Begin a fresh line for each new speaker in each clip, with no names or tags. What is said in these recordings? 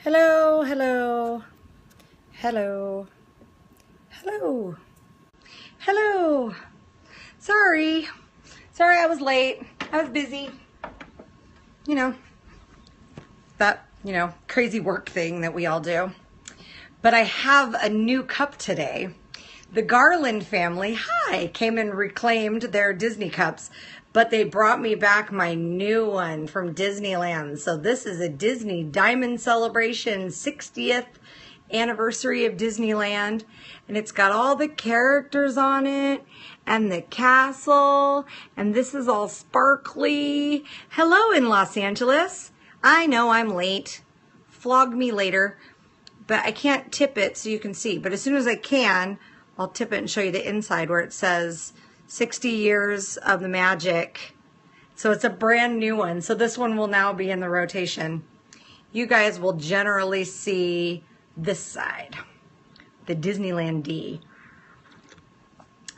Hello, hello, hello, hello, hello. Sorry I was late. I was busy. You know, that, crazy work thing that we all do. But I have a new cup today. The Garland family, came and reclaimed their Disney cups, but they brought me back my new one from Disneyland. So this is a Disney Diamond Celebration 60th anniversary of Disneyland, and it's got all the characters on it and the castle, and this is all sparkly. Hello in Los Angeles. I know I'm late. Flog me later, but I can't tip it so you can see. But as soon as I can, I'll tip it and show you the inside where it says 60 years of the magic. So it's a brand new one. So this one will now be in the rotation. You guys will generally see this side, the Disneyland D.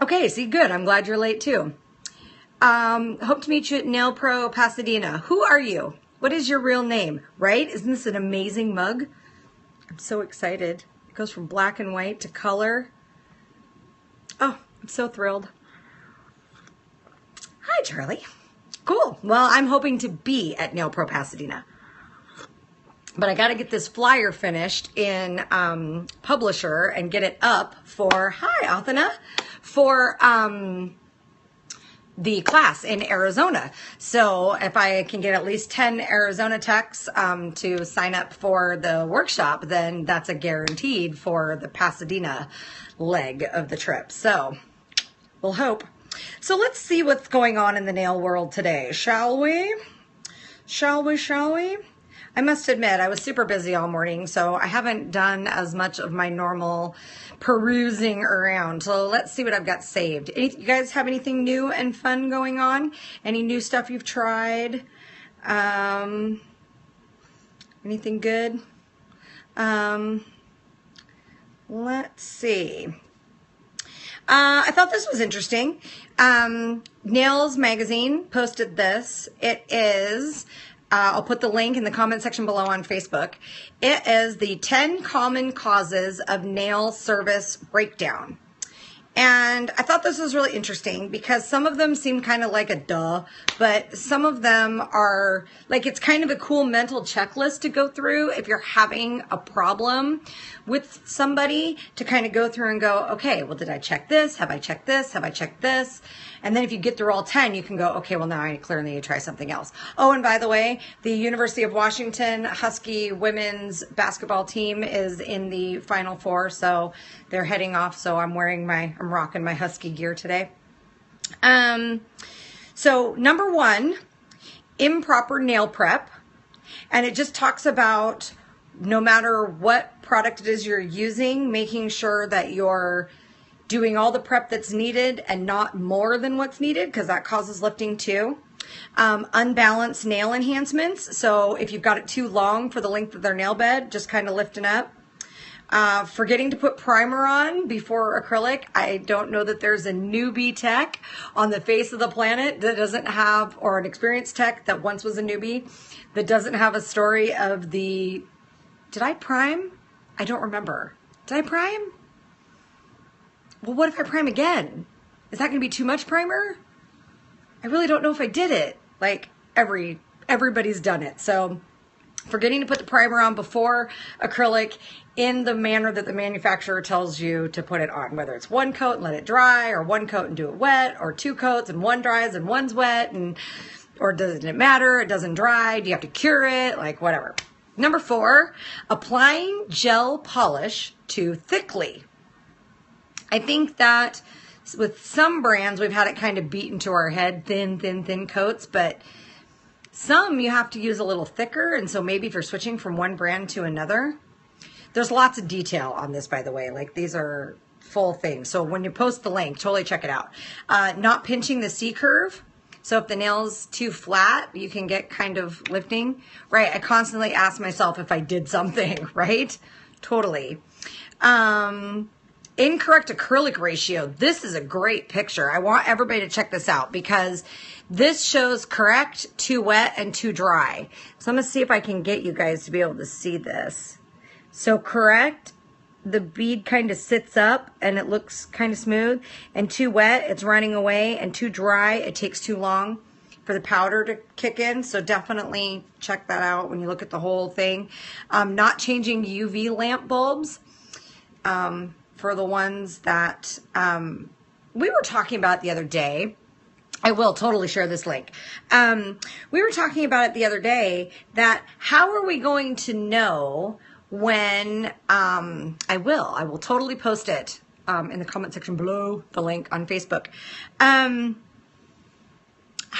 Okay, see, good. I'm glad you're late too. Hope to meet you at Nail Pro Pasadena. Who are you? What is your real name, right? Isn't this an amazing mug? I'm so excited. It goes from black and white to color. Oh, I'm so thrilled. Hi, Charlie. Cool. Well, I'm hoping to be at Nail Pro Pasadena. But I got to get this flyer finished in Publisher and get it up for, hi, Athena, for the class in Arizona. So if I can get at least 10 Arizona techs to sign up for the workshop, then that's a guaranteed for the Pasadena leg of the trip. So we'll hope. So let's see what's going on in the nail world today, shall we? Shall we? I must admit, I was super busy all morning, so I haven't done as much of my normal perusing around. So let's see what I've got saved. You guys have anything new and fun going on? Any new stuff you've tried? Anything good? Let's see. I thought this was interesting. Nails Magazine posted this. It is... I'll put the link in the comment section below on Facebook. It is the 10 common causes of nail service breakdown. And I thought this was really interesting because some of them seem kind of like a duh, but some of them are like, it's kind of a cool mental checklist to go through if you're having a problem with somebody, to kind of go through and go, okay, well, did I check this? Have I checked this? Have I checked this? And then if you get through all 10, you can go, okay, well, now I clearly need to try something else. Oh, and by the way, the University of Washington Husky women's basketball team is in the Final Four, so they're heading off. So I'm rocking my Husky gear today. So number one, improper nail prep. And it just talks about no matter what product it is you're using, making sure that you're doing all the prep that's needed and not more than what's needed, because that causes lifting too. Unbalanced nail enhancements. So if you've got it too long for the length of their nail bed, just kind of lifting up. Forgetting to put primer on before acrylic. I don't know that there's a newbie tech on the face of the planet that doesn't have, or an experienced tech that once was a newbie, that doesn't have a story of the, did I prime? I don't remember. Did I prime? Well, what if I prime again? Is that going to be too much primer? I really don't know if I did it. Like everybody's done it. So forgetting to put the primer on before acrylic in the manner that the manufacturer tells you to put it on, whether it's one coat and let it dry, or one coat and do it wet, or two coats and one dries and one's wet, and or doesn't it matter? It doesn't dry. Do you have to cure it? Like whatever. Number 4, applying gel polish too thickly. I think that with some brands, we've had it kind of beaten to our head, thin coats, but some you have to use a little thicker. And so maybe if you're switching from one brand to another, there's lots of detail on this, by the way. Like these are full things. So when you post the link, totally check it out. Not pinching the C curve. So if the nail's too flat, you can get kind of lifting, right? I constantly ask myself if I did something, right? Totally. Incorrect acrylic ratio. This is a great picture. I want everybody to check this out because this shows correct, too wet, and too dry. So I'm going to see if I can get you guys to be able to see this. So correct, the bead kind of sits up and it looks kind of smooth. And too wet, it's running away. And too dry, it takes too long for the powder to kick in. So definitely check that out when you look at the whole thing. Not changing UV lamp bulbs. For the ones that we were talking about the other day. I will totally share this link. We were talking about it the other day that how are we going to know when, I will totally post it in the comment section below, the link on Facebook. How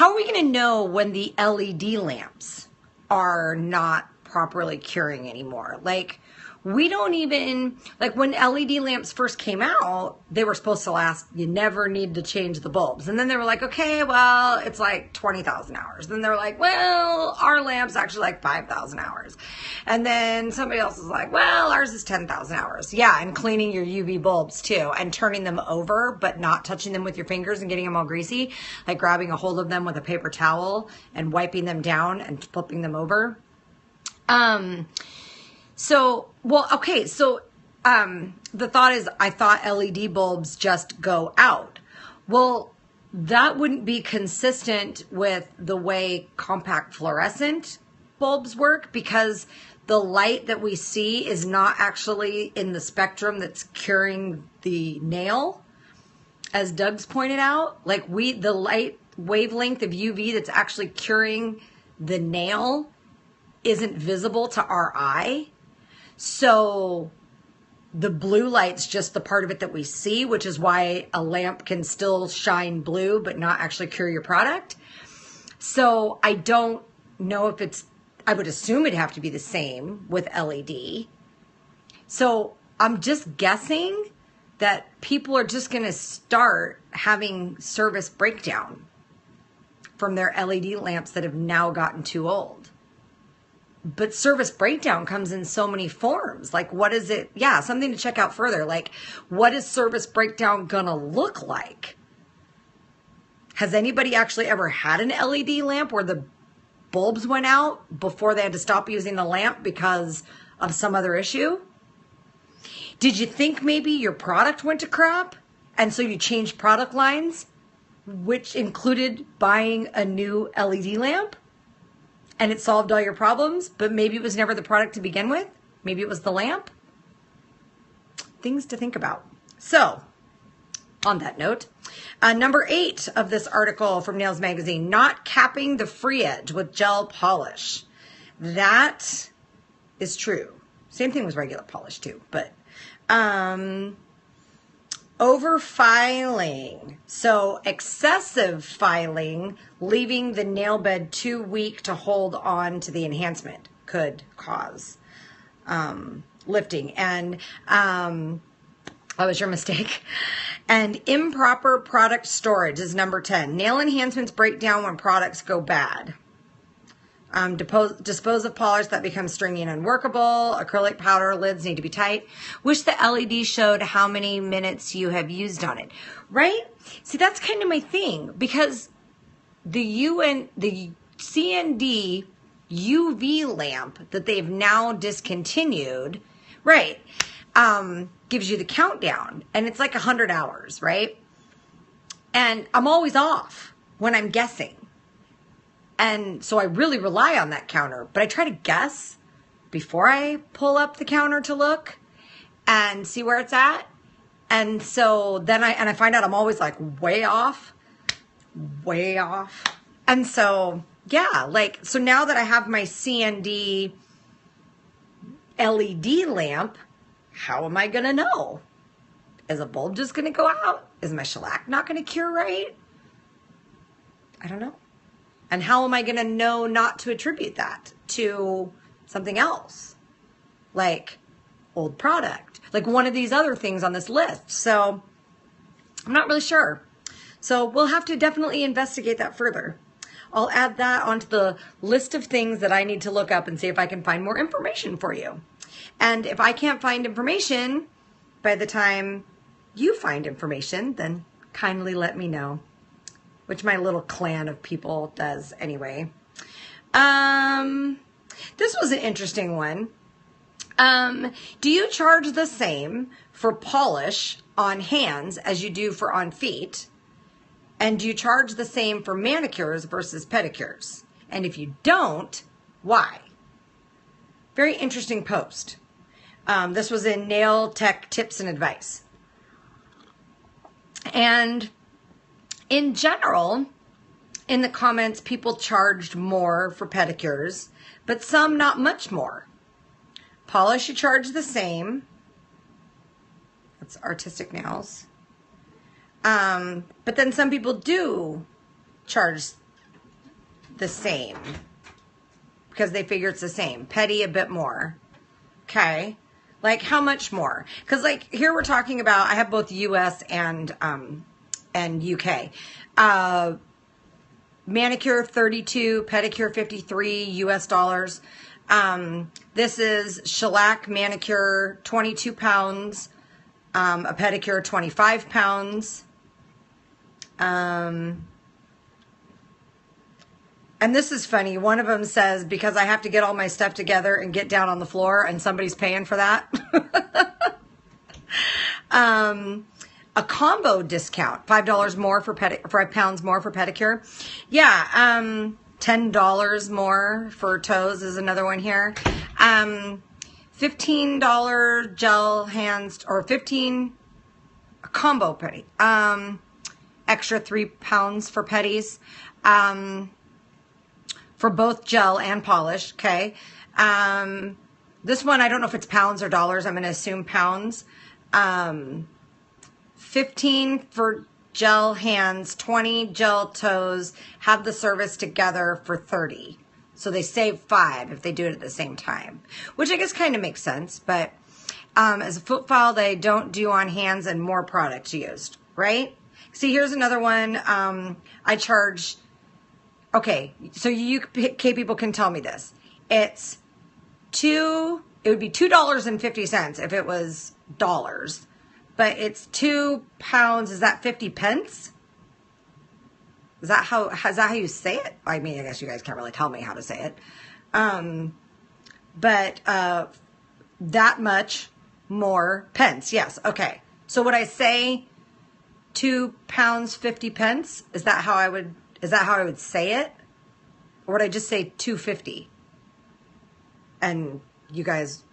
are we going to know when the LED lamps are not properly curing anymore? Like, we don't even, like when LED lamps first came out, they were supposed to last, you never need to change the bulbs. And then they were like, okay, well, it's like 20,000 hours. Then they're like, well, our lamp's actually like 5,000 hours. And then somebody else is like, well, ours is 10,000 hours. Yeah, and cleaning your UV bulbs too, and turning them over, but not touching them with your fingers and getting them all greasy, like grabbing a hold of them with a paper towel and wiping them down and flipping them over. So the thought is, I thought LED bulbs just go out. Well, that wouldn't be consistent with the way compact fluorescent bulbs work because the light that we see is not actually in the spectrum that's curing the nail, as Doug's pointed out. Like the light wavelength of UV that's actually curing the nail isn't visible to our eye. So the blue light's just the part of it that we see, which is why a lamp can still shine blue but not actually cure your product. So I don't know if it's, I would assume it'd have to be the same with LED. So I'm just guessing that people are just going to start having service breakdown from their LED lamps that have now gotten too old. But service breakdown comes in so many forms. Like, what is it? Yeah, something to check out further. Like, what is service breakdown gonna look like? Has anybody actually ever had an LED lamp where the bulbs went out before they had to stop using the lamp because of some other issue? Did you think maybe your product went to crap and so you changed product lines, which included buying a new LED lamp? And it solved all your problems, but maybe it was never the product to begin with. Maybe it was the lamp. Things to think about. So, on that note, number 8 of this article from Nails Magazine, not capping the free edge with gel polish. That is true. Same thing with regular polish too, but over filing. So excessive filing, leaving the nail bed too weak to hold on to the enhancement could cause lifting. And that was your mistake. And improper product storage is number 10. Nail enhancements break down when products go bad. Dispose of polish that becomes stringy and unworkable. Acrylic powder lids need to be tight. Wish the LED showed how many minutes you have used on it. Right? See, that's kind of my thing because the CND UV lamp that they've now discontinued, right, gives you the countdown and it's like 100 hours, right? And I'm always off when I'm guessing. And so I really rely on that counter, but I try to guess before I pull up the counter to look and see where it's at. And so then I find out I'm always like way off. And so, yeah, like, so now that I have my CND LED lamp, how am I going to know? Is a bulb just going to go out? Is my shellac not going to cure right? I don't know. And how am I going to know not to attribute that to something else? Like old product, like one of these other things on this list. So I'm not really sure. So we'll have to definitely investigate that further. I'll add that onto the list of things that I need to look up and see if I can find more information for you. And if I can't find information by the time you find information, then kindly let me know, which my little clan of people does anyway. This was an interesting one. Do you charge the same for polish on hands as you do for on feet? And do you charge the same for manicures versus pedicures? And if you don't, why? Very interesting post. This was in Nail Tech Tips and Advice. And in general, in the comments, people charged more for pedicures, but some not much more. Polish, you charge the same. That's artistic nails. But then some people do charge the same because they figure it's the same. Pedi, a bit more. Okay. Like, how much more? Because, like, here we're talking about, I have both US and UK. Manicure, 32, pedicure, 53 US dollars. This is shellac manicure, 22 pounds. A pedicure, 25 pounds. And this is funny. One of them says, because I have to get all my stuff together and get down on the floor, and somebody's paying for that. A combo discount, $5 more for £5 more for pedicure. Yeah, $10 more for toes is another one here. $15 gel hands, or a combo pedi. Extra £3 for pedis. For both gel and polish, okay? This one, I don't know if it's pounds or dollars. I'm going to assume pounds. 15 for gel hands, 20 gel toes, have the service together for 30. So they save 5 if they do it at the same time, which I guess kind of makes sense. But as a foot file, they don't do on hands and more products used, right? See, here's another one. I charge... Okay, so you people can tell me this. It would be $2.50 if it was dollars, but it's 2 pounds. Is that 50 pence? Is that how you say it? I mean, I guess you guys can't really tell me how to say it. But that much more pence. Yes. Okay. So would I say 2 pounds 50 pence? Is that how I would say it? Or would I just say 2.50? And you guys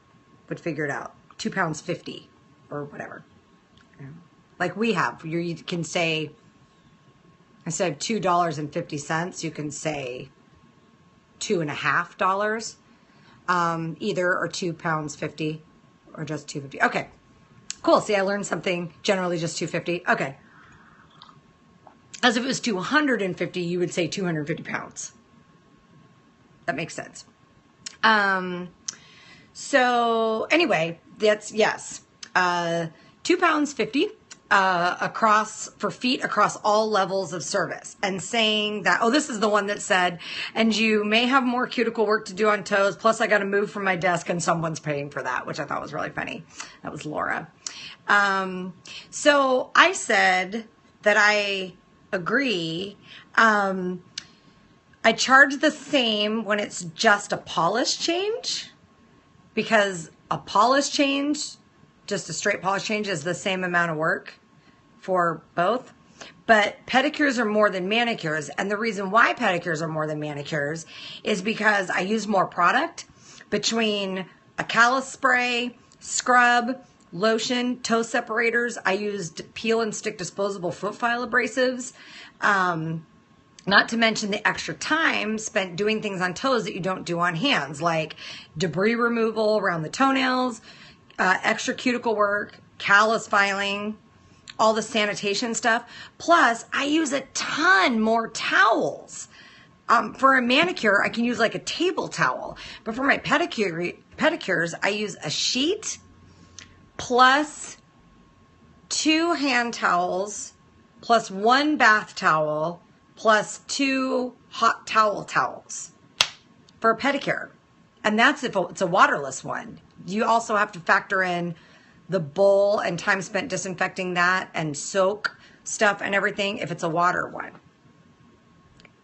would figure it out. 2 pounds 50 or whatever. Yeah. Like we have. You can say, instead of $2.50, you can say $2.50. Either or 2 pounds 50 or just 2.50. Okay. Cool. See, I learned something. Generally just 2.50. Okay. As if it was 250, you would say 250 pounds. That makes sense. So anyway, that's, yes. 2 pounds 50 for feet across all levels of service. And saying that, oh, this is the one that said, and you may have more cuticle work to do on toes. Plus I got to move from my desk and someone's paying for that, which I thought was really funny. That was Laura. So I said that I agree. I charge the same when it's just a polish change, because a polish change, just a straight polish change, is the same amount of work for both. But pedicures are more than manicures, and the reason why pedicures are more than manicures is because I use more product between a callus spray, scrub, lotion, toe separators. I used peel and stick disposable foot file abrasives. Not to mention the extra time spent doing things on toes that you don't do on hands, like debris removal around the toenails, extra cuticle work, callus filing, all the sanitation stuff. Plus, I use a ton more towels. For a manicure, I can use like a table towel. But for my pedicures, I use a sheet plus 2 hand towels plus 1 bath towel plus 2 hot towels for a pedicure. And that's if it's a waterless one. You also have to factor in the bowl and time spent disinfecting that and soak stuff and everything if it's a water one.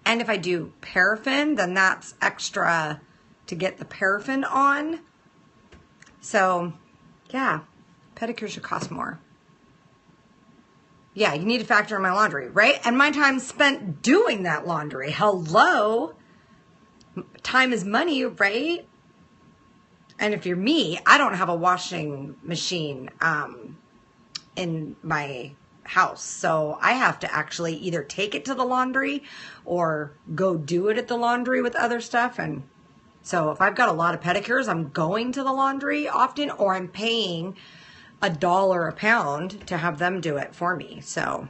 And if I do paraffin, then that's extra to get the paraffin on. So yeah, pedicures should cost more. Yeah, you need to factor in my laundry, right? And my time spent doing that laundry. Hello? Time is money, right? And if you're me, I don't have a washing machine in my house. So I have to actually either take it to the laundry or go do it at the laundry with other stuff. And so if I've got a lot of pedicures, I'm going to the laundry often, or I'm paying $1 a pound to have them do it for me. So,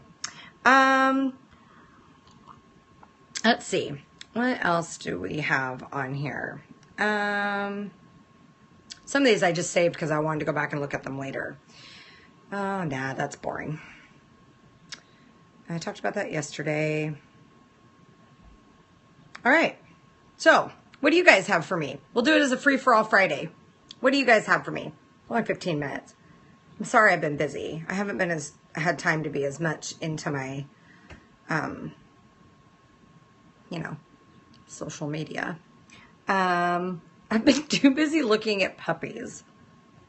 let's see. What else do we have on here? Some of these I just saved because I wanted to go back and look at them later. Oh, nah, that's boring. I talked about that yesterday. All right. So, what do you guys have for me? We'll do it as a free-for-all Friday. What do you guys have for me? Only 15 minutes. I'm sorry I've been busy. I haven't been had time to be as much into my, social media. I've been too busy looking at puppies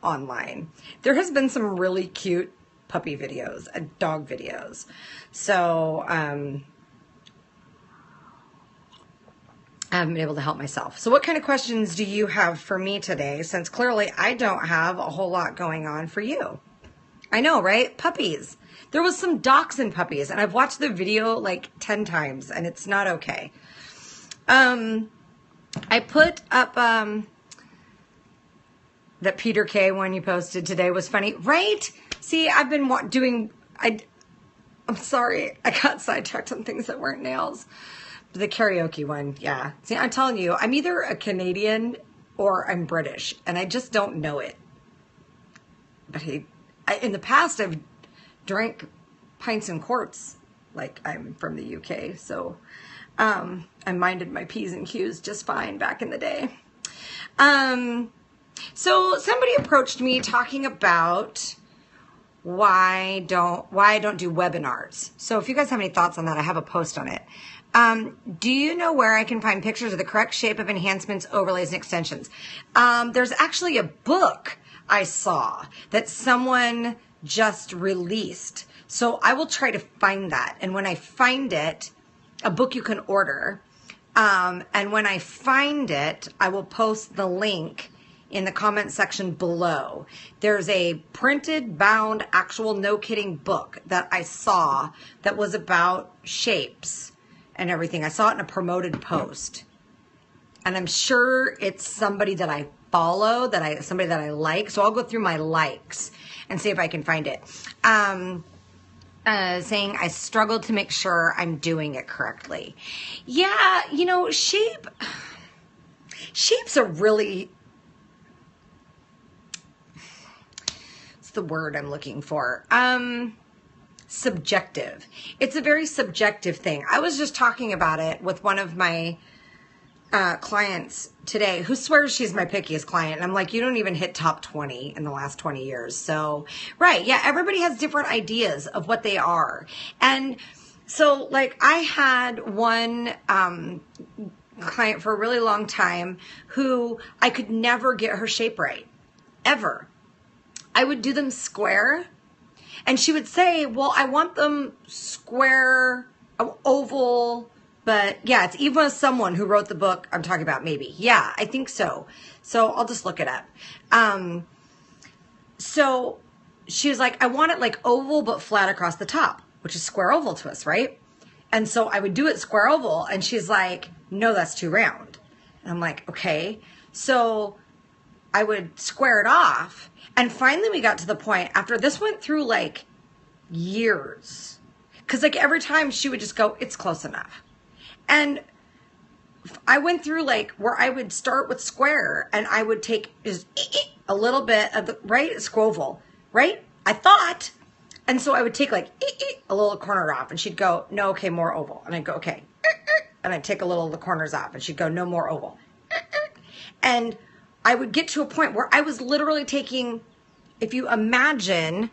online. There has been some really cute puppy videos and dog videos. So, I haven't been able to help myself. So what kind of questions do you have for me today? Since clearly I don't have a whole lot going on for you. I know, right? Puppies. There was some dachshund puppies, and I've watched the video like 10 times, and it's not okay. I put up that Peter K one you posted today was funny, right? See, I've been doing. I'm sorry, I got sidetracked on things that weren't nails. The karaoke one, yeah. See, I'm telling you, I'm either a Canadian or I'm British, and I just don't know it. But in the past, I've drank pints and quarts, like I'm from the UK, so I minded my P's and Q's just fine back in the day. So somebody approached me talking about why I don't do webinars. So if you guys have any thoughts on that, I have a post on it. Do you know where I can find pictures of the correct shape of enhancements, overlays, and extensions? There's actually a book I saw that someone just released. So I will try to find that. And when I find it, a book you can order. And when I find it, I will post the link in the comment section below. There's a printed, bound, actual, no kidding book that I saw that was about shapes and everything. I saw it in a promoted post. And I'm sure it's somebody that I follow, somebody that I like. So I'll go through my likes and see if I can find it. Saying I struggled to make sure I'm doing it correctly. Yeah, shape's a really, what's the word I'm looking for? Subjective. It's a very subjective thing. I was just talking about it with one of my clients today who swears she's my pickiest client. And I'm like, you don't even hit top 20 in the last 20 years. So, right. Yeah. Everybody has different ideas of what they are. And so like I had one, client for a really long time who I could never get her shape right. Ever. I would do them square and she would say, well, I want them square, oval. But yeah, it's even someone who wrote the book I'm talking about, maybe. Yeah, I think so. So I'll just look it up. So she was like, I want it like oval but flat across the top, which is square oval to us, right? And so I would do it square oval, and she's like, no, that's too round. And I'm like, okay. So I would square it off, and finally we got to the point, after this went through like years, because like every time she would just go, it's close enough. And I went through like where I would start with square and I would take just a little bit of the, right, squoval, right? I thought. And so I would take like a little corner off and she'd go, no, okay, more oval. And I'd go, okay. And I'd take a little of the corners off and she'd go, no more oval. And I would get to a point where I was literally taking if you imagine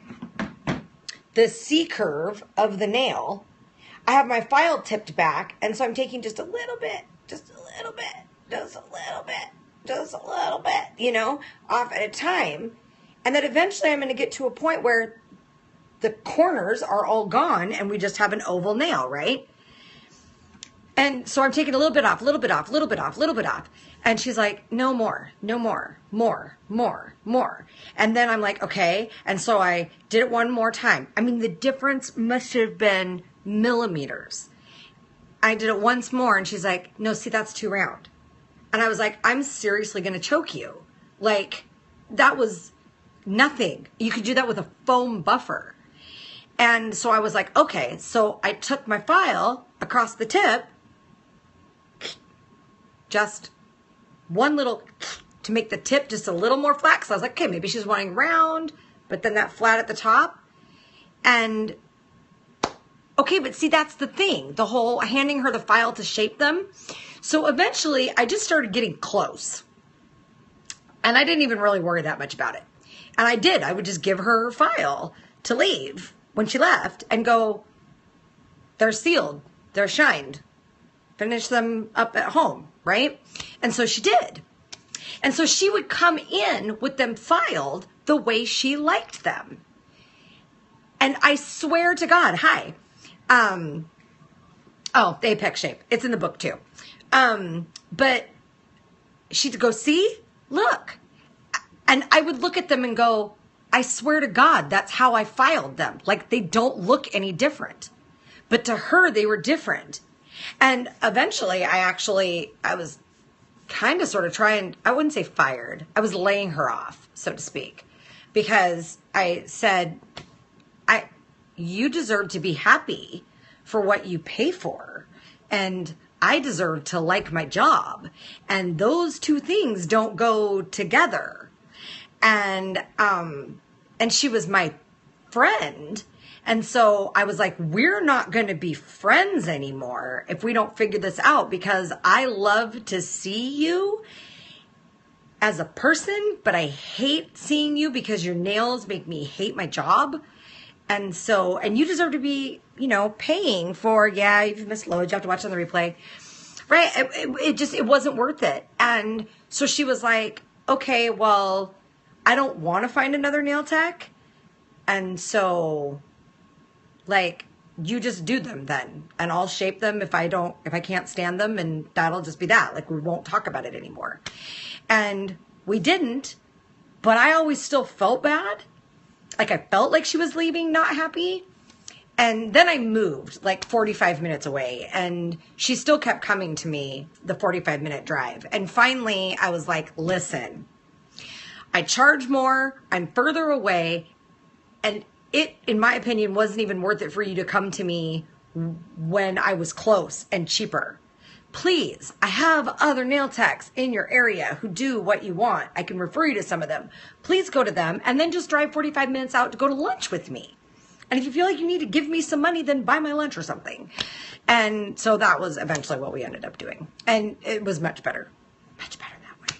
the C curve of the nail, I have my file tipped back, and so I'm taking just a little bit, just a little bit, just a little bit, just a little bit, you know, off at a time. And then eventually I'm going to get to a point where the corners are all gone and we just have an oval nail, right? And so I'm taking a little bit off, a little bit off, a little bit off, a little bit off. And she's like, no more, no more, more, more, more. And then I'm like, okay. And so I did it one more time. I mean, the difference must have been millimeters. I did it once more and she's like, no, see, that's too round. And I was like, I'm seriously going to choke you. Like, that was nothing. You could do that with a foam buffer. And so I was like, okay. So I took my file across the tip, just one little to make the tip just a little more flat. So I was like, okay, maybe she's wanting round, but then that flat at the top. And okay, but see, that's the thing, the whole handing her the file to shape them. So eventually I just started getting close and I didn't even really worry that much about it. And I would just give her file to leave when she left and go, they're sealed, they're shined, finish them up at home, right? And so she did. And so she would come in with them filed the way she liked them. And I swear to God, hi. Oh, the apex shape. It's in the book too. But she'd go, see, look. And I would look at them and go, I swear to God, that's how I filed them. Like, they don't look any different. But to her, they were different. And eventually I was kind of sort of trying, I wouldn't say fired. I was laying her off, so to speak, because I said, you deserve to be happy for what you pay for. And I deserve to like my job. And those two things don't go together. And she was my friend. And so I was like, we're not going to be friends anymore if we don't figure this out, because I love to see you as a person, but I hate seeing you because your nails make me hate my job. And so, and you deserve to be, you know, paying for, yeah, you've missed loads, you have to watch on the replay, right? It wasn't worth it. And so she was like, okay, well, I don't want to find another nail tech. And so, like, you just do them then, and I'll shape them if I can't stand them, and that'll just be that. Like, we won't talk about it anymore. And we didn't, but I always still felt bad. Like, I felt like she was leaving not happy. And then I moved like 45 minutes away, and she still kept coming to me the 45-minute drive. And finally I was like, listen, I charge more, I'm further away, and it, in my opinion, wasn't even worth it for you to come to me when I was close and cheaper. Please, I have other nail techs in your area who do what you want. I can refer you to some of them. Please go to them and then just drive 45 minutes out to go to lunch with me. And if you feel like you need to give me some money, then buy my lunch or something. And so that was eventually what we ended up doing. And it was much better that way.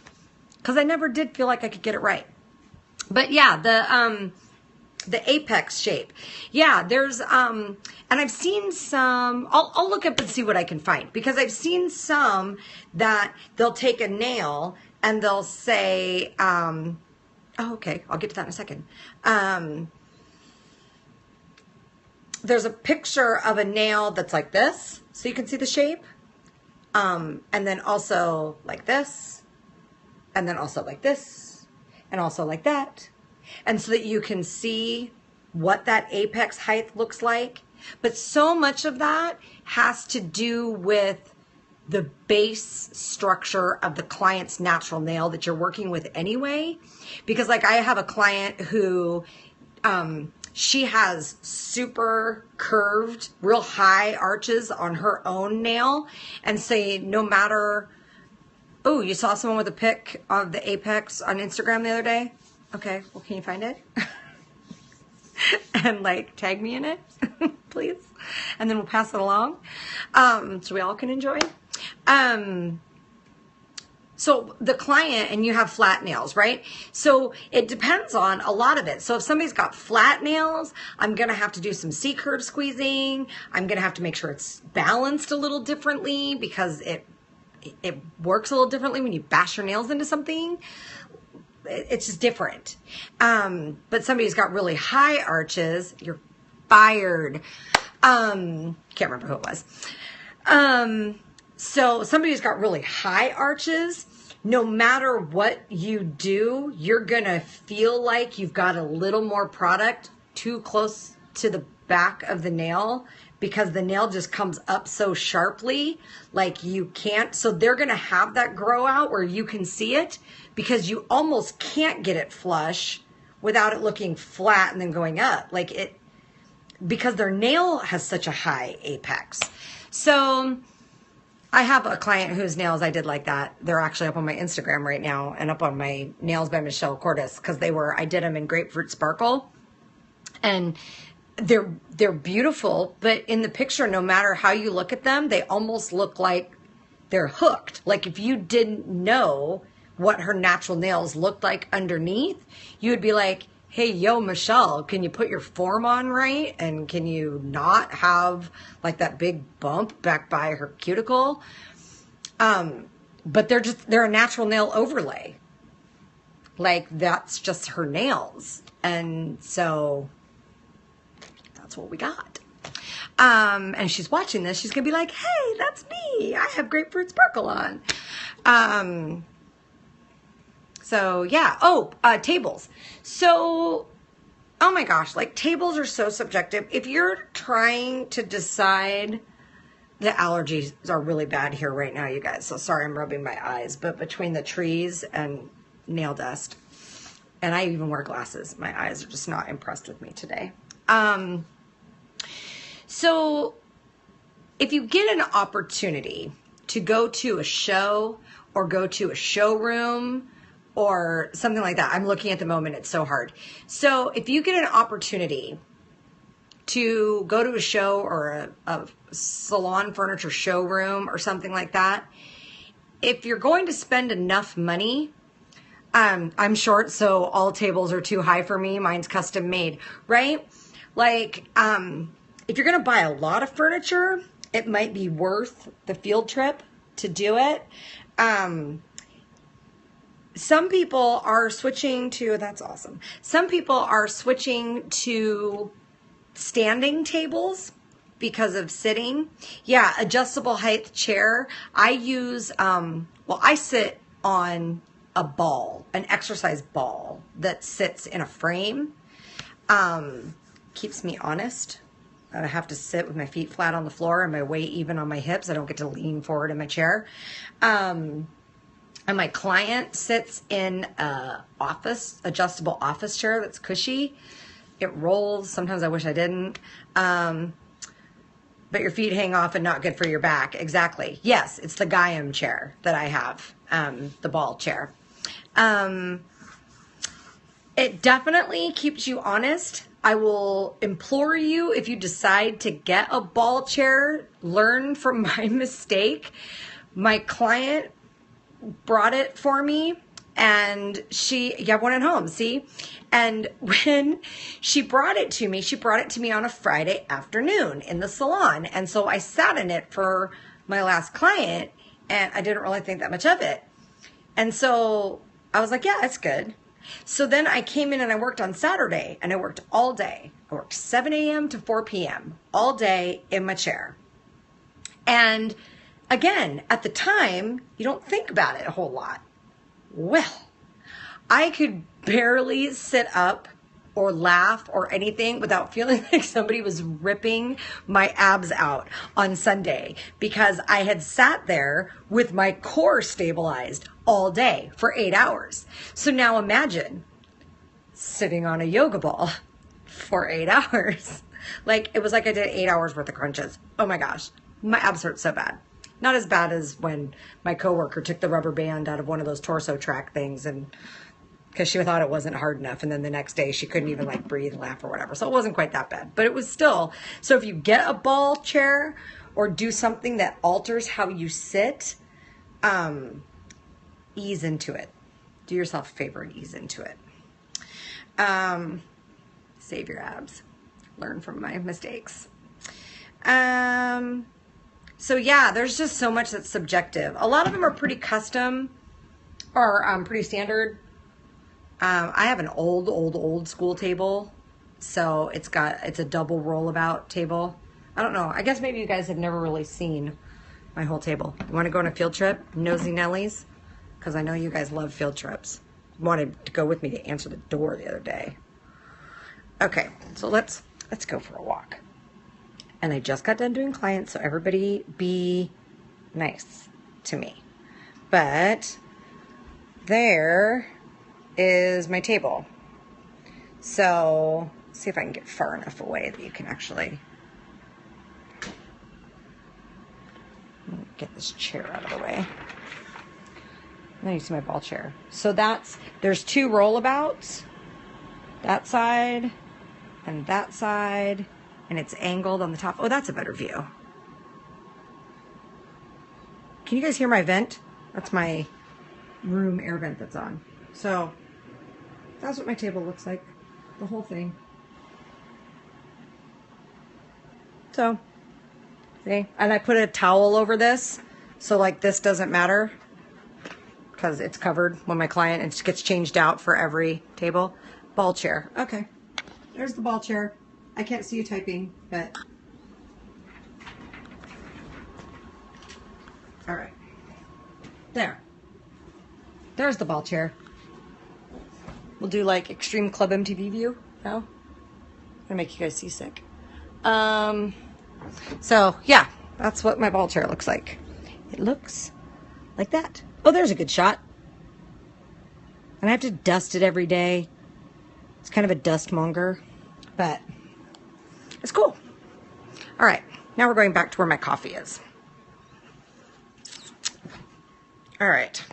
Because I never did feel like I could get it right. But yeah, the apex shape. Yeah, there's, and I've seen some, I'll look up and see what I can find, because I've seen some that they'll take a nail and they'll say, oh, okay, I'll get to that in a second. There's a picture of a nail that's like this, so you can see the shape. And then also like this, and then also like this, and also like that. And so that you can see what that apex height looks like. But so much of that has to do with the base structure of the client's natural nail that you're working with anyway. Because like I have a client who, she has super curved, real high arches on her own nail. And say no matter, oh, you saw someone with a pic of the apex on Instagram the other day? Okay, well, can you find it? And like tag me in it, please. And then we'll pass it along so we all can enjoy. So the client, and you have flat nails, right? So it depends on a lot of it. So if somebody's got flat nails, I'm going to have to do some C-curve squeezing. I'm going to have to make sure it's balanced a little differently because it works a little differently when you bash your nails into something. It's just different. But somebody who's got really high arches, you're fired. Can't remember who it was. So somebody who's got really high arches, no matter what you do, you're going to feel like you've got a little more product too close to the back of the nail because the nail just comes up so sharply, like you can't. So they're going to have that grow out where you can see it because you almost can't get it flush without it looking flat and then going up. Like it, because their nail has such a high apex. So I have a client whose nails I did like that. They're actually up on my Instagram right now and up on my Nails by Michelle Cordes because I did them in Grapefruit Sparkle. And they're beautiful, but in the picture, no matter how you look at them, they almost look like they're hooked. Like if you didn't know what her natural nails looked like underneath, you would be like, hey, yo, Michelle, can you put your form on right? And can you not have like that big bump back by her cuticle? But they're a natural nail overlay. Like that's just her nails. And so that's what we got. And she's watching this. She's going to be like, hey, that's me. I have Grapefruit Sparkle on. So yeah. Oh, tables. So, oh my gosh, like tables are so subjective. If you're trying to decide, the allergies are really bad here right now, you guys. So sorry, I'm rubbing my eyes, but between the trees and nail dust, and I even wear glasses, my eyes are just not impressed with me today. So if you get an opportunity to go to a show or go to a showroom or something like that. I'm looking at the moment, it's so hard. So if you get an opportunity to go to a show or a salon furniture showroom or something like that, if you're going to spend enough money, I'm short, so all tables are too high for me. Mine's custom made, right? Like, if you're going to buy a lot of furniture, it might be worth the field trip to do it. Some people are switching to, that's awesome. Some people are switching to standing tables because of sitting. Yeah, adjustable height chair. I use, I sit on a ball, an exercise ball that sits in a frame. Keeps me honest. I have to sit with my feet flat on the floor and my weight even on my hips. I don't get to lean forward in my chair. And my client sits in a adjustable office chair that's cushy. It rolls. Sometimes I wish I didn't. But your feet hang off and not good for your back. Exactly. Yes, it's the Gaiam chair that I have, the ball chair. It definitely keeps you honest. I will implore you, if you decide to get a ball chair, learn from my mistake. My client brought it for me and you have one at home, see? And when she brought it to me on a Friday afternoon in the salon. And so I sat in it for my last client and I didn't really think that much of it. And so I was like, yeah, it's good. So then I came in and I worked on Saturday and I worked all day. I worked 7 a.m. to 4 p.m. all day in my chair. And again, at the time, you don't think about it a whole lot. Well, I could barely sit up or laugh or anything without feeling like somebody was ripping my abs out on Sunday because I had sat there with my core stabilized all day for 8 hours. So now imagine sitting on a yoga ball for 8 hours. Like it was like I did 8 hours worth of crunches. Oh my gosh, my abs hurt so bad. Not as bad as when my coworker took the rubber band out of one of those torso track things and because she thought it wasn't hard enough. And then the next day she couldn't even like breathe, laugh or whatever. So it wasn't quite that bad, but it was still. So if you get a ball chair or do something that alters how you sit, ease into it. Do yourself a favor and ease into it. Save your abs. Learn from my mistakes. So yeah, there's just so much that's subjective. A lot of them are pretty custom or pretty standard. I have an old school table. So it's a double rollabout table. I don't know. I guess maybe you guys have never really seen my whole table. You want to go on a field trip? Nosy Nellies? Because I know you guys love field trips. You wanted to go with me to answer the door the other day. Okay, so let's go for a walk. And I just got done doing clients, so everybody be nice to me. But there is my table. So see if I can get far enough away that you can actually get this chair out of the way. Then you see my ball chair. So there's 2 rollouts, that side and that side, and it's angled on the top. Oh, that's a better view. Can you guys hear my vent? That's my room air vent that's on. So that's what my table looks like, the whole thing. So, see? And I put a towel over this, so like this doesn't matter because it's covered when my client, it gets changed out for every table. Ball chair. Okay. There's the ball chair. I can't see you typing, but all right. There's the ball chair. We'll do like extreme Club MTV view now. I'm gonna make you guys seasick. So yeah, that's what my ball chair looks like. It looks like that. Oh, there's a good shot. And I have to dust it every day. It's kind of a dust monger, but it's cool. All right, now we're going back to where my coffee is. All right,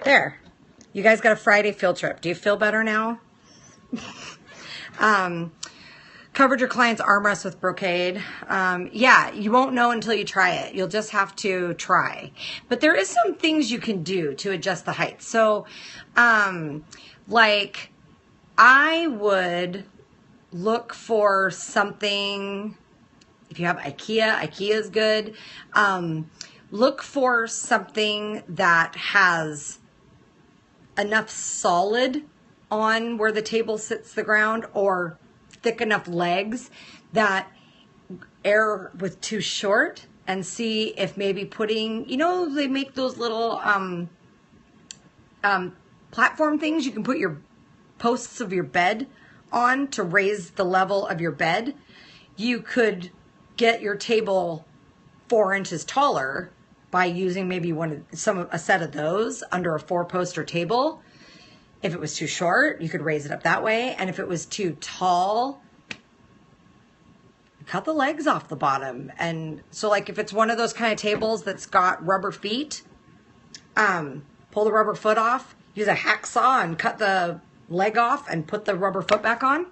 there. You guys got a Friday field trip. Do you feel better now? Covered your client's armrest with brocade. Yeah, you won't know until you try it. You'll just have to try. But there is some things you can do to adjust the height. So, like, I would look for something, if you have IKEA is good. Look for something that has enough solid on where the table sits the ground, or thick enough legs that air with too short, and see if maybe putting, you know, they make those little platform things you can put your posts of your bed on to raise the level of your bed. You could get your table 4 inches taller by using maybe a set of those under a 4-poster table. If it was too short, you could raise it up that way. And if it was too tall, cut the legs off the bottom. And so like if it's one of those kind of tables that's got rubber feet, pull the rubber foot off, use a hacksaw and cut the leg off and put the rubber foot back on.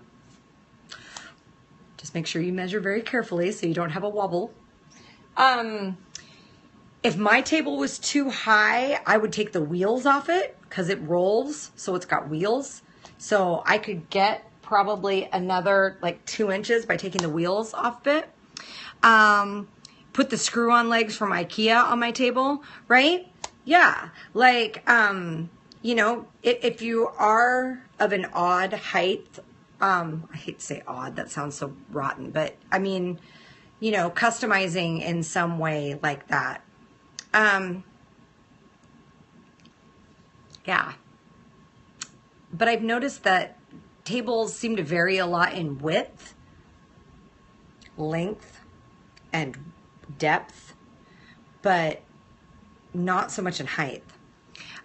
Just make sure you measure very carefully so you don't have a wobble. If my table was too high, I would take the wheels off it because it rolls, so it's got wheels. So I could get probably another like 2 inches by taking the wheels off it. Put the screw-on legs from IKEA on my table, right? Yeah, like, you know, if you are of an odd height, I hate to say odd, that sounds so rotten, but I mean, you know, customizing in some way like that. Yeah. But I've noticed that tables seem to vary a lot in width, length, and depth, but not so much in height.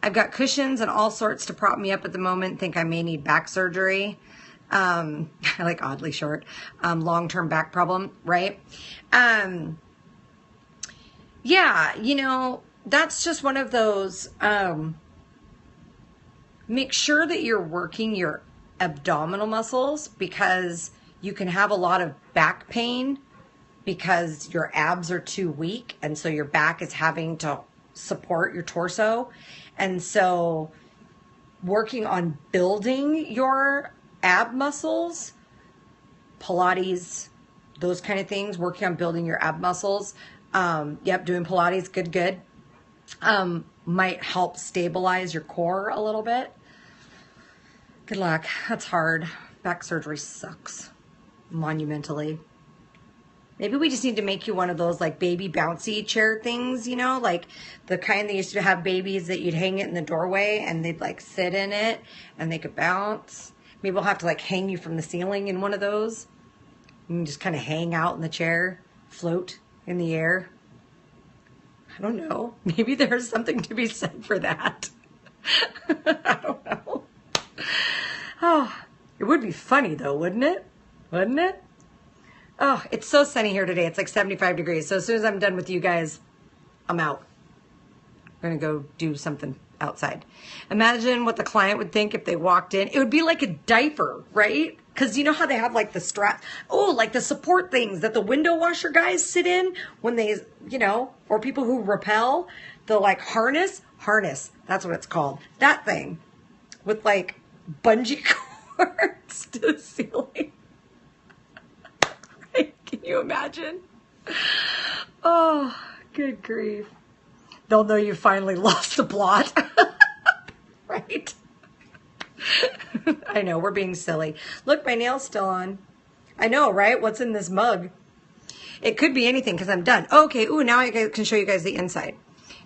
I've got cushions and all sorts to prop me up at the moment. Think I may need back surgery. I like oddly short, long-term back problem, right? Yeah, you know, that's just one of those, make sure that you're working your abdominal muscles, because you can have a lot of back pain because your abs are too weak, and so your back is having to support your torso. And so working on building your ab muscles, Pilates, those kind of things, working on building your ab muscles. Yep, doing Pilates, good. Might help stabilize your core a little bit. Good luck. That's hard. Back surgery sucks monumentally. Maybe we just need to make you one of those like baby bouncy chair things, you know, like the kind that used to have babies that you'd hang it in the doorway and they'd like sit in it and they could bounce. Maybe we'll have to like hang you from the ceiling in one of those. You can just kind of hang out in the chair, float in the air. I don't know. Maybe there's something to be said for that. I don't know. Oh, it would be funny though, wouldn't it? Wouldn't it? Oh, it's so sunny here today. It's like 75 degrees. So as soon as I'm done with you guys, I'm out. I'm going to go do something outside. Imagine what the client would think if they walked in. It would be like a diaper, right? Because you know how they have like the strap, like the support things that the window washer guys sit in when they, you know, or people who rappel, the like harness, that's what it's called. That thing with like bungee cords to the ceiling. Can you imagine? Oh, good grief. They'll know you finally lost the plot. Right? I know, we're being silly. Look, my nail's still on. I know, right? What's in this mug? It could be anything because I'm done. Okay, ooh, now I can show you guys the inside.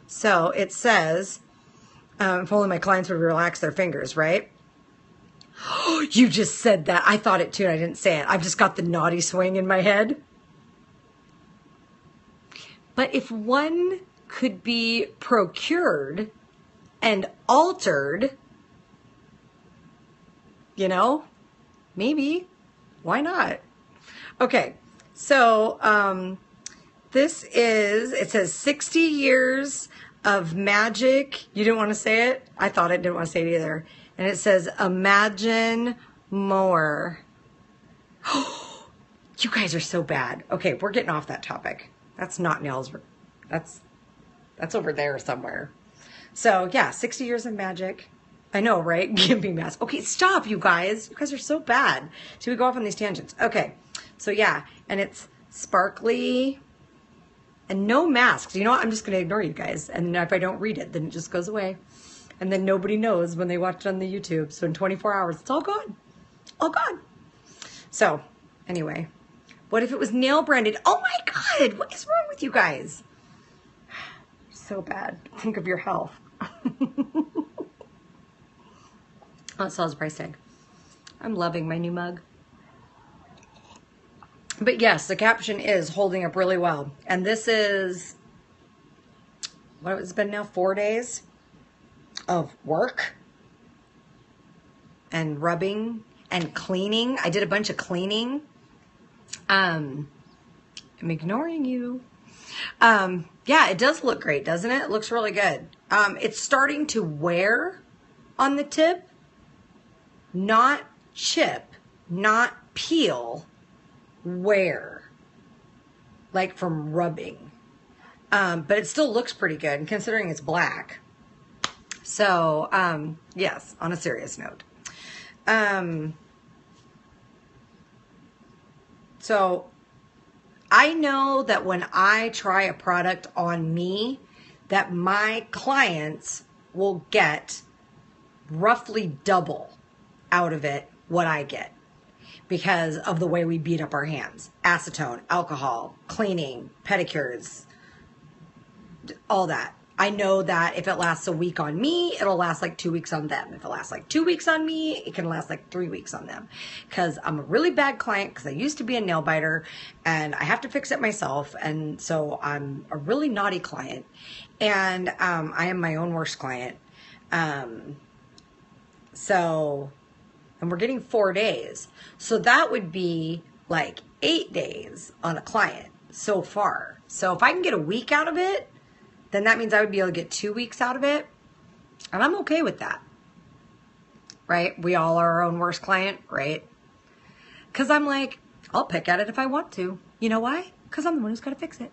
So it says, if only my clients would relax their fingers, right? You just said that. I thought it too, and I didn't say it. I've just got the naughty swing in my head. But if one could be procured and altered, you know, maybe, why not? Okay, so this is, it says 60 years of magic. You didn't want to say it? I thought it didn't want to say it either. And it says, imagine more. You guys are so bad. Okay, we're getting off that topic. That's not nails. That's over there somewhere. So yeah, 60 years of magic. I know, right? Gimpy mask. Okay, stop, you guys. You guys are so bad. Should we go off on these tangents? Okay, so yeah, and it's sparkly and no masks. You know what? I'm just going to ignore you guys. And if I don't read it, then it just goes away. And then nobody knows when they watch it on the YouTube. So in 24 hours, it's all gone. All gone. So anyway, what if it was nail branded? Oh my God, what is wrong with you guys? So bad. Think of your health. Oh, it sells price tag. I'm loving my new mug. But yes, the caption is holding up really well. And this is, what has it been now? 4 days of work and rubbing and cleaning. I did a bunch of cleaning. I'm ignoring you. Yeah, it does look great, doesn't it? It looks really good. It's starting to wear on the tip, not chip, not peel, wear, like from rubbing. But it still looks pretty good considering it's black. So, yes, on a serious note. So I know that when I try a product on me, that my clients will get roughly double out of it what I get because of the way we beat up our hands. Acetone, alcohol, cleaning, pedicures, all that. I know that if it lasts a week on me, it'll last like 2 weeks on them. If it lasts like 2 weeks on me, it can last like 3 weeks on them. Because I'm a really bad client because I used to be a nail biter and I have to fix it myself. And so I'm a really naughty client. And I am my own worst client. And we're getting 4 days. So that would be like 8 days on a client so far. So if I can get a week out of it, then that means I would be able to get 2 weeks out of it. And I'm okay with that. Right? We all are our own worst client, right? Because I'm like, I'll pick at it if I want to. You know why? Because I'm the one who's got to fix it.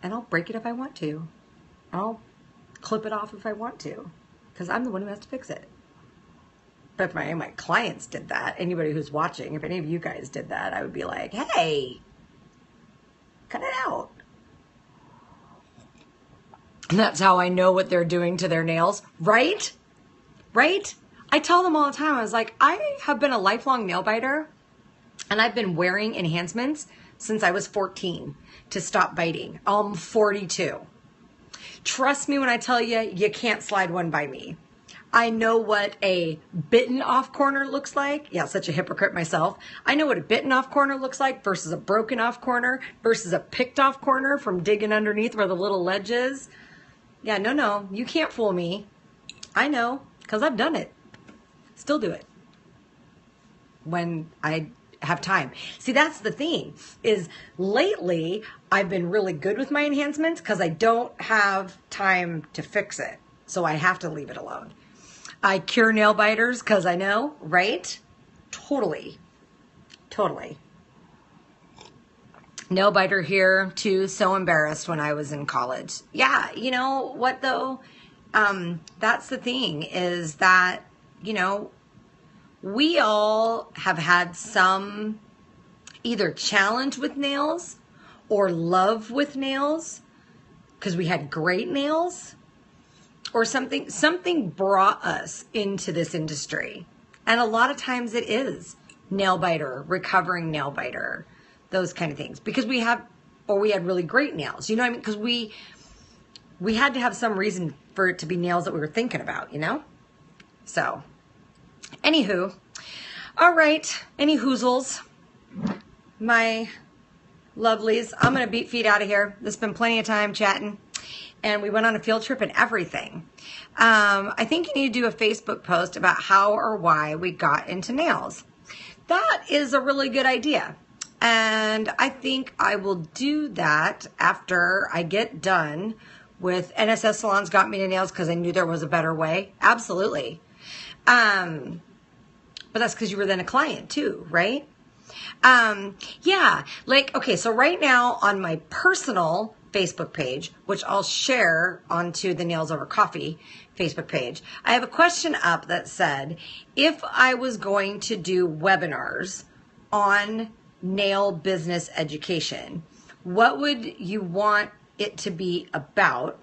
And I'll break it if I want to. I'll clip it off if I want to, because I'm the one who has to fix it. But if my clients did that, anybody who's watching, if any of you guys did that, I would be like, hey, cut it out. And that's how I know what they're doing to their nails, right? Right? I tell them all the time, I was like, I have been a lifelong nail biter, and I've been wearing enhancements since I was 14 to stop biting. I'm 42. Trust me when I tell you, you can't slide one by me. I know what a bitten off corner looks like. Yeah, such a hypocrite myself. I know what a bitten off corner looks like versus a broken off corner versus a picked off corner from digging underneath where the little ledge is. Yeah, no, you can't fool me. I know, because I've done it. Still do it when I have time. See, that's the thing, is lately I've been really good with my enhancements because I don't have time to fix it. So I have to leave it alone. I cure nail biters because I know, right? Totally. Nail biter here too, so embarrassed when I was in college. Yeah, you know what though? That's the thing, is that, you know, we all have had some either challenge with nails or love with nails because we had great nails, or something brought us into this industry. And a lot of times it is nail biter, recovering nail biter, those kind of things, because we had really great nails, you know what I mean? Because we had to have some reason for it to be nails that we were thinking about, you know? So, anywho, all right, any hoozles, my lovelies, I'm going to beat feet out of here. There's been plenty of time chatting, and we went on a field trip and everything. I think you need to do a Facebook post about how or why we got into nails. That is a really good idea. And I think I will do that after I get done with NSS Salons Got Me to Nails, because I knew there was a better way. Absolutely. But that's because you were then a client too, right? Yeah, like, okay, so right now on my personal Facebook page, which I'll share onto the Nails Over Coffee Facebook page, I have a question up that said, if I was going to do webinars on nail business education, what would you want it to be about?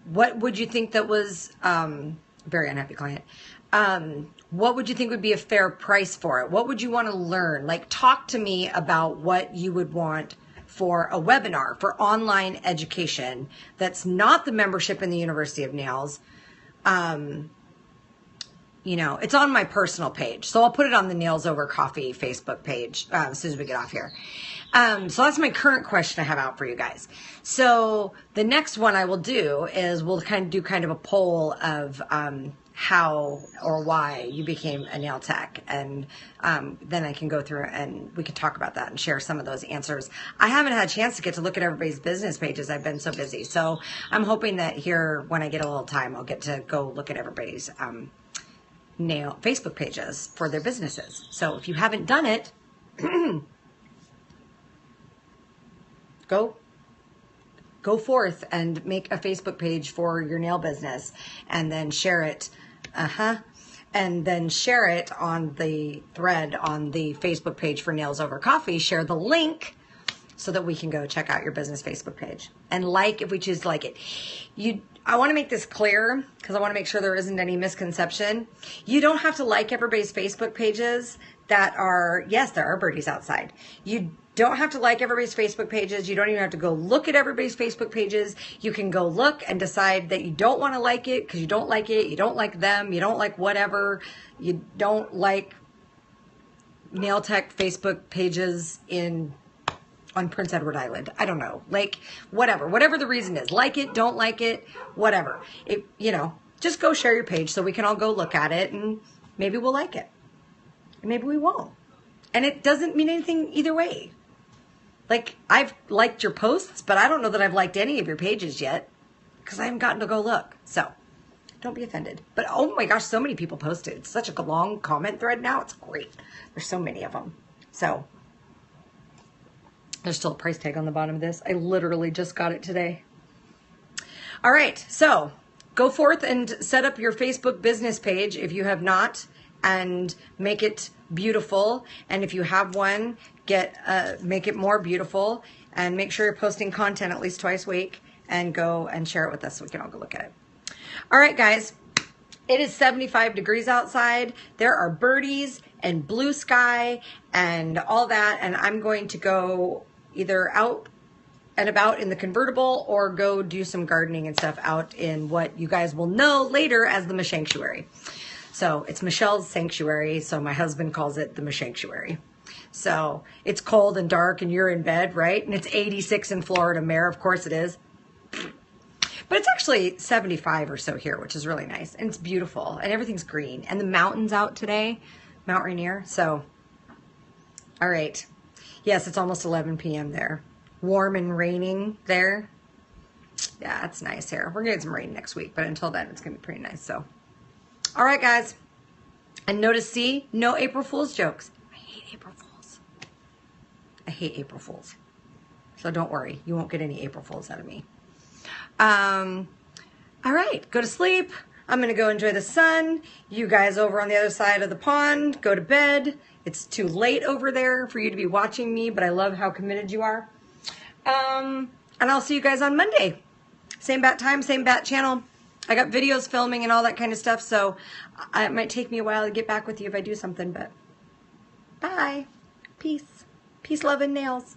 What would you think that was, very unhappy client, what would you think would be a fair price for it? What would you want to learn? Like, talk to me about what you would want for a webinar for online education that's not the membership in the University of Nails. You know, it's on my personal page, so I'll put it on the Nails Over Coffee Facebook page as soon as we get off here. So that's my current question I have out for you guys. So the next one I will do is we'll do kind of a poll of how or why you became a nail tech, and then I can go through and we can talk about that and share some of those answers. I haven't had a chance to get to look at everybody's business pages. I've been so busy, so I'm hoping that here when I get a little time, I'll get to go look at everybody's nail Facebook pages for their businesses. So if you haven't done it, go forth and make a Facebook page for your nail business, and then share it. And then share it on the thread on the Facebook page for Nails Over Coffee. Share the link so that we can go check out your business Facebook page. And like, if we choose to like it. I want to make this clear because I want to make sure there isn't any misconception. You don't have to like everybody's Facebook pages that are, yes, there are birdies outside. You don't have to like everybody's Facebook pages. You don't even have to go look at everybody's Facebook pages. You can go look and decide that you don't want to like it because you don't like it. You don't like them. You don't like whatever. You don't like nail tech Facebook pages on Prince Edward Island. I don't know. Like, whatever the reason is. Like it, don't like it, whatever. Just go share your page so we can all go look at it, and maybe we'll like it. And maybe we won't. And it doesn't mean anything either way. Like, I've liked your posts, but I don't know that I've liked any of your pages yet because I haven't gotten to go look. So, don't be offended. But, oh my gosh, so many people posted. It's such a long comment thread now. It's great. There's so many of them. So, there's still a price tag on the bottom of this. I literally just got it today. All right, so go forth and set up your Facebook business page if you have not, and make it beautiful. And if you have one, make it more beautiful, and make sure you're posting content at least twice a week, and go and share it with us so we can all go look at it. All right, guys, it is 75 degrees outside. There are birdies and blue sky and all that, and I'm going to go either out and about in the convertible or go do some gardening and stuff out in what you guys will know later as the Machanctuary. So it's Michelle's sanctuary, so my husband calls it the Machanctuary. So it's cold and dark and you're in bed, right? And it's 86 in Florida, Mare, of course it is. But it's actually 75 or so here, which is really nice. And it's beautiful and everything's green. And the mountain's out today, Mount Rainier. So, all right. Yes, it's almost 11 p.m. there. Warm and raining there. Yeah, it's nice here. We're going to get some rain next week, but until then, it's going to be pretty nice. So, all right, guys. And notice C, no April Fool's jokes. I hate April Fools. I hate April Fools. So don't worry. You won't get any April Fools out of me. All right, go to sleep. I'm going to go enjoy the sun. You guys over on the other side of the pond, go to bed. It's too late over there for you to be watching me, but I love how committed you are. And I'll see you guys on Monday. Same bat time, same bat channel. I got videos filming and all that kind of stuff, so it might take me a while to get back with you if I do something, but bye. Peace. Peace, love, and nails.